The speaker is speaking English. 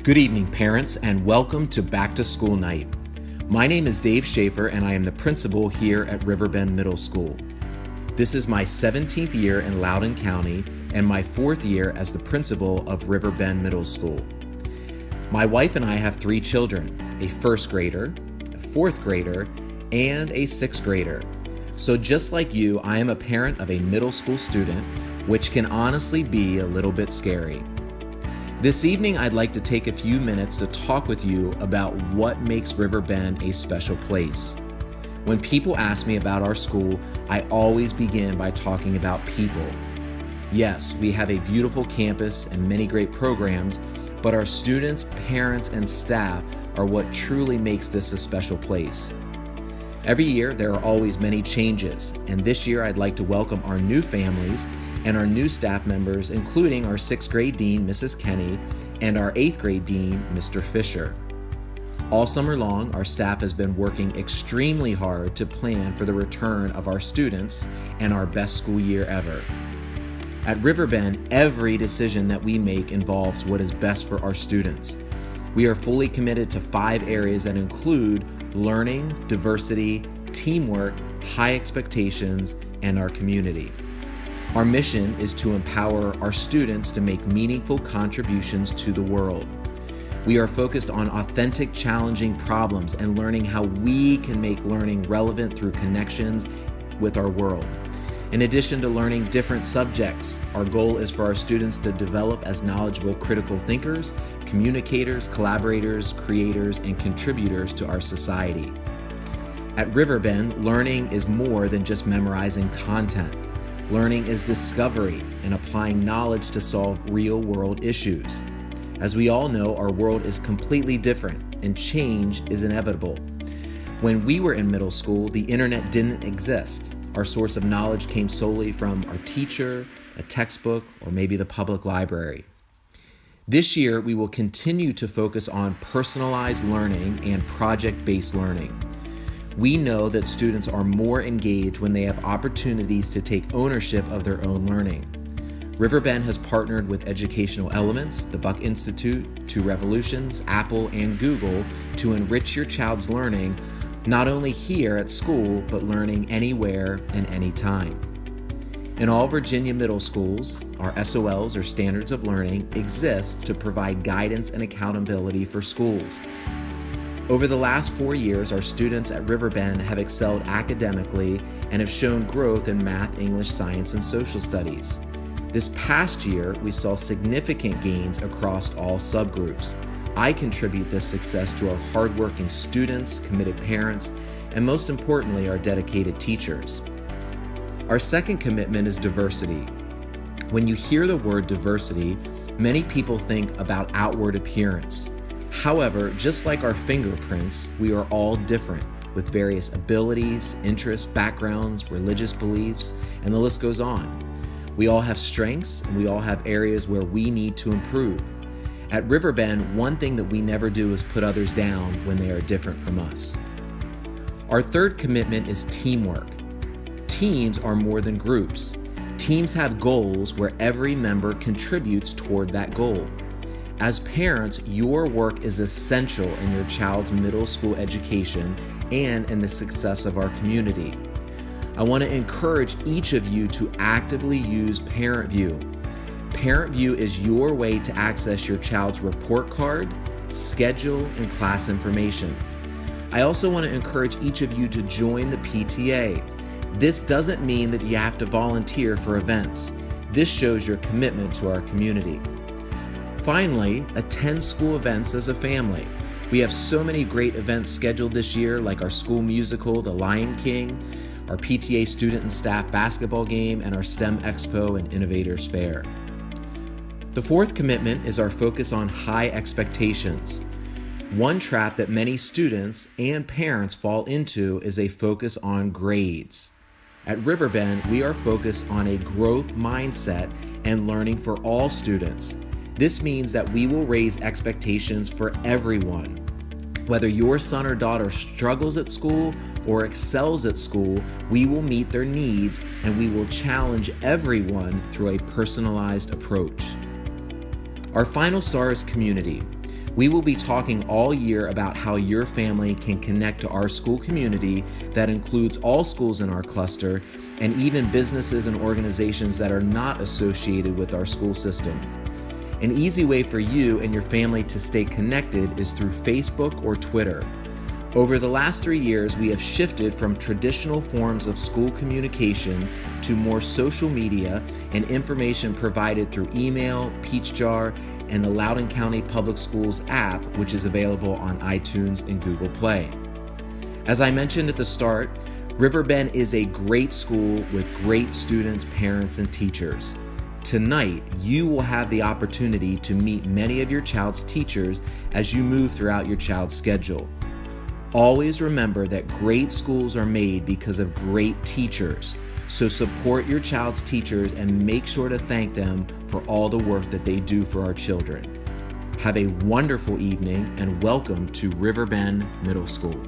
Good evening, parents, and welcome to Back to School Night. My name is Dave Schaefer, and I am the principal here at Riverbend Middle School. This is my 17th year in Loudoun County and my 4th year as the principal of Riverbend Middle School. My wife and I have 3 children, a 1st grader, a 4th grader, and a 6th grader. So just like you, I am a parent of a middle school student, which can honestly be a little bit scary. This evening, I'd like to take a few minutes to talk with you about what makes Riverbend a special place. When people ask me about our school, I always begin by talking about people. Yes, we have a beautiful campus and many great programs, but our students, parents, and staff are what truly makes this a special place. Every year, there are always many changes, and this year I'd like to welcome our new families and our new staff members, including our 6th grade dean, Mrs. Kenny, and our 8th grade dean, Mr. Fisher. All summer long, our staff has been working extremely hard to plan for the return of our students and our best school year ever. At Riverbend, every decision that we make involves what is best for our students. We are fully committed to 5 areas that include learning, diversity, teamwork, high expectations, and our community. Our mission is to empower our students to make meaningful contributions to the world. We are focused on authentic, challenging problems and learning how we can make learning relevant through connections with our world. In addition to learning different subjects, our goal is for our students to develop as knowledgeable critical thinkers, communicators, collaborators, creators, and contributors to our society. At Riverbend, learning is more than just memorizing content. Learning is discovery and applying knowledge to solve real-world issues. As we all know, our world is completely different and change is inevitable. When we were in middle school, the internet didn't exist. Our source of knowledge came solely from our teacher, a textbook, or maybe the public library. This year, we will continue to focus on personalized learning and project-based learning. We know that students are more engaged when they have opportunities to take ownership of their own learning. Riverbend has partnered with Educational Elements, the Buck Institute, Two Revolutions, Apple, and Google to enrich your child's learning, not only here at school, but learning anywhere and anytime. In all Virginia middle schools, our SOLs, or Standards of Learning, exist to provide guidance and accountability for schools. Over the last 4 years, our students at Riverbend have excelled academically and have shown growth in math, English, science, and social studies. This past year, we saw significant gains across all subgroups. I contribute this success to our hardworking students, committed parents, and most importantly, our dedicated teachers. Our second commitment is diversity. When you hear the word diversity, many people think about outward appearance. However, just like our fingerprints, we are all different with various abilities, interests, backgrounds, religious beliefs, and the list goes on. We all have strengths and we all have areas where we need to improve. At Riverbend, one thing that we never do is put others down when they are different from us. Our third commitment is teamwork. Teams are more than groups. Teams have goals where every member contributes toward that goal. As parents, your work is essential in your child's middle school education and in the success of our community. I want to encourage each of you to actively use Parent View. Parent View is your way to access your child's report card, schedule, and class information. I also want to encourage each of you to join the PTA. This doesn't mean that you have to volunteer for events. This shows your commitment to our community. Finally, attend school events as a family. We have so many great events scheduled this year, like our school musical, The Lion King, our PTA student and staff basketball game, and our STEM Expo and Innovators Fair. The fourth commitment is our focus on high expectations. One trap that many students and parents fall into is a focus on grades. At Riverbend, we are focused on a growth mindset and learning for all students. This means that we will raise expectations for everyone. Whether your son or daughter struggles at school or excels at school, we will meet their needs and we will challenge everyone through a personalized approach. Our final star is community. We will be talking all year about how your family can connect to our school community that includes all schools in our cluster and even businesses and organizations that are not associated with our school system. An easy way for you and your family to stay connected is through Facebook or Twitter. Over the last 3 years, we have shifted from traditional forms of school communication to more social media and information provided through email, Peach Jar, and the Loudoun County Public Schools app, which is available on iTunes and Google Play. As I mentioned at the start, Riverbend is a great school with great students, parents, and teachers. Tonight, you will have the opportunity to meet many of your child's teachers as you move throughout your child's schedule. Always remember that great schools are made because of great teachers, so support your child's teachers and make sure to thank them for all the work that they do for our children. Have a wonderful evening and welcome to Riverbend Middle School.